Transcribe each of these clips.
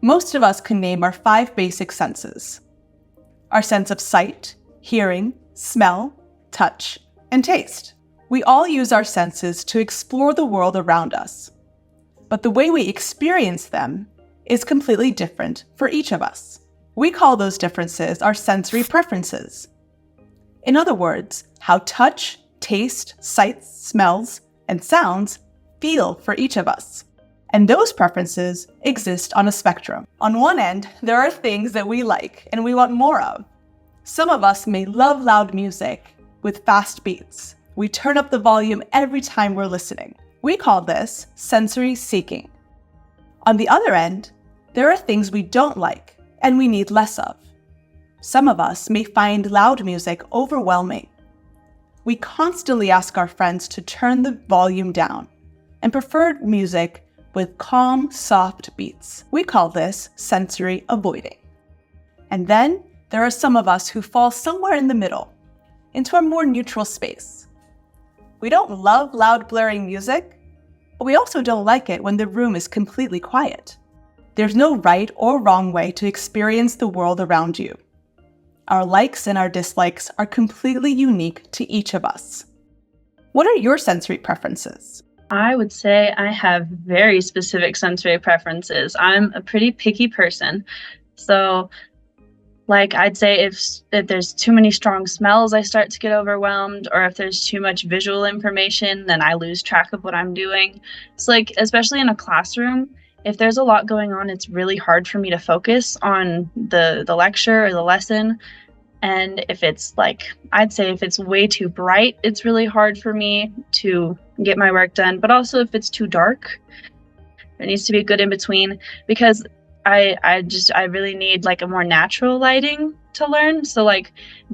Most of us can name our 5 basic senses: our sense of sight, hearing, smell, touch, and taste. We all use our senses to explore the world around us, but the way we experience them is completely different for each of us. We call those differences our sensory preferences. In other words, how touch, taste, sights, smells, and sounds feel for each of us. And those preferences exist on a spectrum. On one end, there are things that we like and we want more of. Some of us may love loud music with fast beats. We turn up the volume every time we're listening. We call this sensory seeking. On the other end, there are things we don't like and we need less of. Some of us may find loud music overwhelming. We constantly ask our friends to turn the volume down and prefer music with calm, soft beats. We call this sensory avoiding. And then there are some of us who fall somewhere in the middle, into a more neutral space. We don't love loud, blaring music, but we also don't like it when the room is completely quiet. There's no right or wrong way to experience the world around you. Our likes and our dislikes are completely unique to each of us. What are your sensory preferences? I would say I have very specific sensory preferences. I'm a pretty picky person. So, I'd say if there's too many strong smells, I start to get overwhelmed, or if there's too much visual information, then I lose track of what I'm doing. So, especially in a classroom, if there's a lot going on, it's really hard for me to focus on the lecture or the lesson. And if it's I'd say if it's way too bright, it's really hard for me to get my work done. But also if it's too dark, there needs to be a good in between, because I really need a more natural lighting to learn. So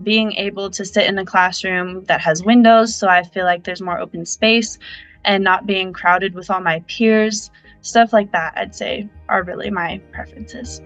being able to sit in a classroom that has windows, so I feel like there's more open space and not being crowded with all my peers, stuff like that, I'd say are really my preferences.